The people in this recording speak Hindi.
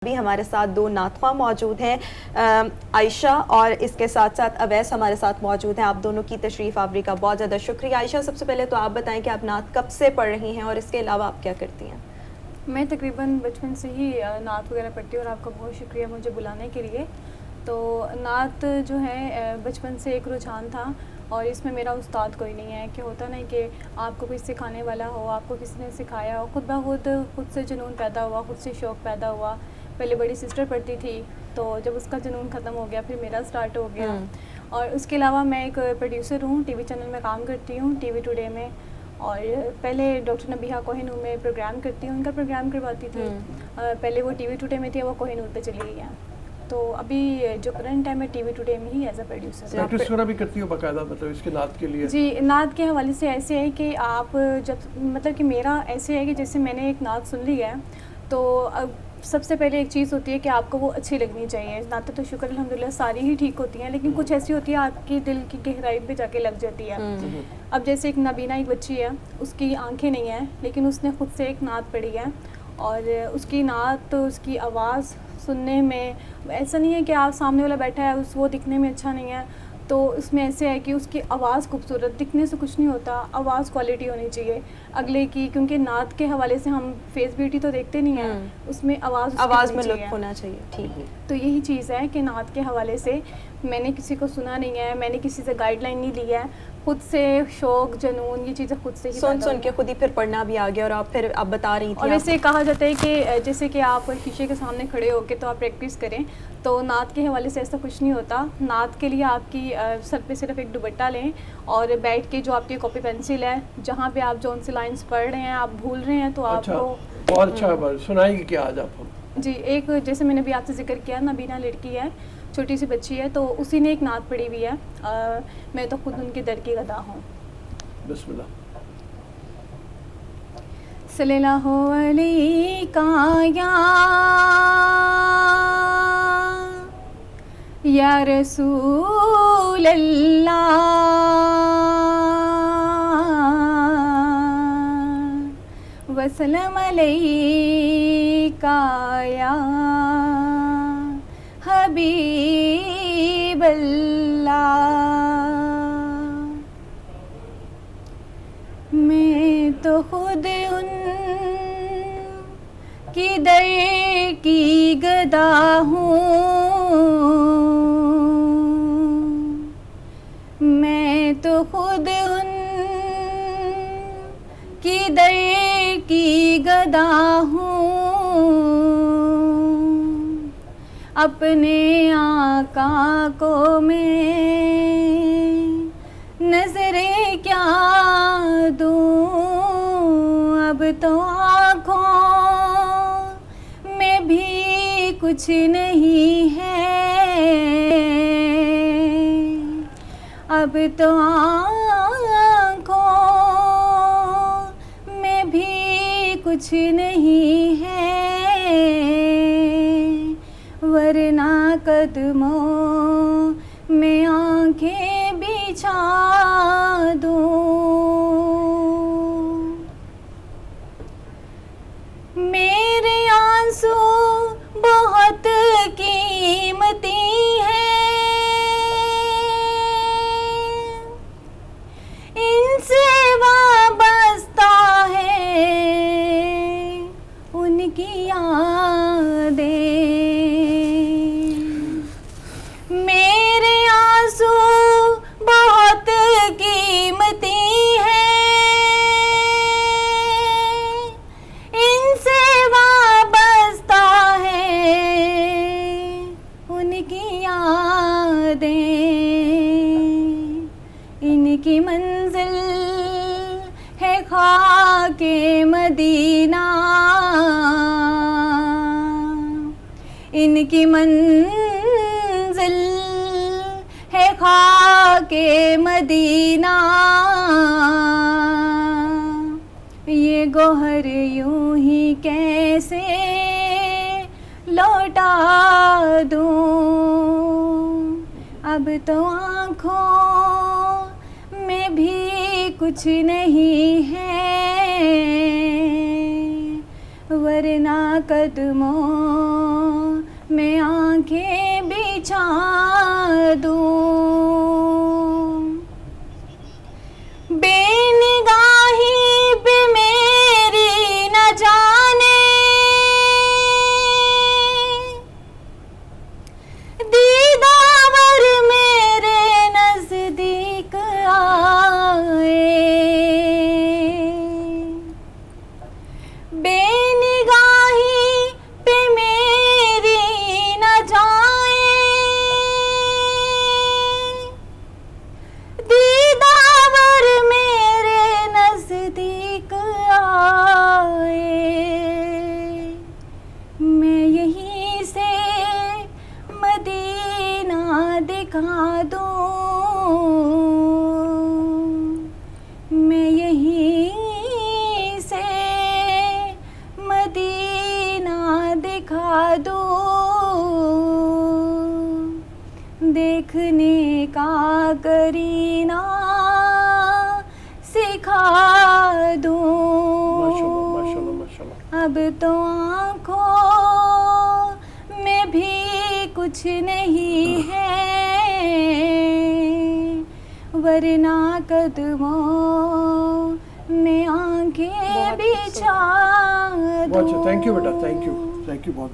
अभी हमारे साथ दो नातख्वां मौजूद हैं, आयशा और इसके साथ साथ अवैस हमारे साथ मौजूद हैं। आप दोनों की तशरीफ़ आवरी का बहुत ज़्यादा शुक्रिया। आयशा, सबसे पहले तो आप बताएं कि आप नात कब से पढ़ रही हैं और इसके अलावा आप क्या करती हैं? मैं तकरीबन बचपन से ही नात वगैरह पढ़ती हूँ और आपका बहुत शुक्रिया मुझे बुलाने के लिए। तो नात जो है बचपन से एक रुझान था और इसमें मेरा उस्ताद कोई नहीं है कि होता नहीं कि आपको कोई सिखाने वाला हो, आपको किसी ने सिखाया हो, खुद से जुनून पैदा हुआ, खुद से शौक़ पैदा हुआ। पहले बड़ी सिस्टर पढ़ती थी तो जब उसका जुनून ख़त्म हो गया फिर मेरा स्टार्ट हो गया। और उसके अलावा मैं एक प्रोड्यूसर हूँ, टीवी चैनल में काम करती हूँ, टीवी टुडे में। और पहले डॉक्टर नबीहा कोहिनूर में प्रोग्राम करती हूँ, उनका प्रोग्राम करवाती थी। पहले वो टीवी टुडे में थी, वो कोहिनूर पे चली गई हैं। तो अभी जो करंट है मैं टीवी टुडे में ही एज अ प्रोड्यूसर प्रैक्टिस वगैरह भी करती हो बाकायदा, मतलब इसके नात के लिए? जी, नात के हवाले से ऐसे है कि आप जब मतलब कि मेरा ऐसे है कि जैसे मैंने एक नात सुन ली है तो अब सबसे पहले एक चीज़ होती है कि आपको वो अच्छी लगनी चाहिए। नाते तो शुक्र अल्हम्दुलिल्लाह सारी ही ठीक होती हैं, लेकिन कुछ ऐसी होती है आपकी दिल की गहराई पे जाके लग जाती है। अब जैसे एक नबीना एक बच्ची है, उसकी आंखें नहीं हैं लेकिन उसने ख़ुद से एक नात पढ़ी है और उसकी नात तो उसकी आवाज़ सुनने में ऐसा नहीं है कि आप सामने वाला बैठा है वो दिखने में अच्छा नहीं है, तो उसमें ऐसे है कि उसकी आवाज़ खूबसूरत, दिखने से कुछ नहीं होता, आवाज़ क्वालिटी होनी चाहिए अगले की, क्योंकि नात के हवाले से हम फेस ब्यूटी तो देखते नहीं हैं, उसमें आवाज़ में लुत्फ़ होना चाहिए। ठीक, तो यही चीज़ है कि नात के हवाले से मैंने किसी को सुना नहीं है, मैंने किसी से गाइडलाइन नहीं ली है, खुद से शौक़ जुनून ये चीज़ें खुद से ही सुन के खुद ही फिर पढ़ना भी आ गया। और आप फिर आप बता रही थी, और वैसे कहा जाता है कि जैसे कि आप शीशे के सामने खड़े होकर तो आप प्रैक्टिस करें, तो नात के हवाले से ऐसा कुछ नहीं होता। नात के लिए आपकी सर पे सिर्फ एक दुपट्टा लें और बैठ के जो आपकी कॉपी पेंसिल है, जहाँ पे आप जौन सी लाइंस पढ़ रहे हैं आप भूल रहे हैं तो आपको बहुत अच्छा सुनाएंगे क्या आज आप हम? जी, एक जैसे मैंने भी आपसे जिक्र किया, नबीना लड़की है, छोटी सी बच्ची है, तो उसी ने एक नात पढ़ी हुई है, मैं तो खुद उनके दर की गदा हूँ। बिस्मिल्लाह। सल्लल्लाहु अलैका या रसूल अल्लाह, वसल्लम अलैका या हबीब अल्लाह। मैं तो खुद उन की दर की गदा हूँ, मैं तो खुद उन की दर की गदा हूँ, अपने आका को मैं नजरे क्या दूँ, अब तो आँखों में भी कुछ नहीं है, अब तो आँखों में भी कुछ नहीं है, वरना कदमों में आँखें बिछा दूँ। मेरे आंसू बहुत कीमती हैं, इनसे वाबस्ता है उनकी यादें। मेरे आंसू बहुत कीमती हैं, इनसे वाबस्ता है उनकी यादें। इनकी मंजिल है खाके मदीना, इनकी मंजिल है खाके मदीना, ये गोहर यूं ही कैसे लौटा दूँ, अब तो आँखों में भी कुछ नहीं है, वरना कदमों आंखें बिछा दूं, बेनिगाही पे मेरी न जाने दीदावर मेरे नजदीक आए, बेनिगाही पे मेरी न जाए दीदावर मेरे नजदीक आए, मैं यहीं से मदीना दिखा दूं, मैं यहीं से मदीना दिखा दूं, देखने का करीना सिखा दूं। माशाल्लाह माशाल्लाह माशाल्लाह। अब तो आँखों में भी कुछ नहीं है, वरना कदमों में आंखें बहुत बिछा अच्छा, दूं। थैंक यू बेटा, थैंक यू बहुत बहुत।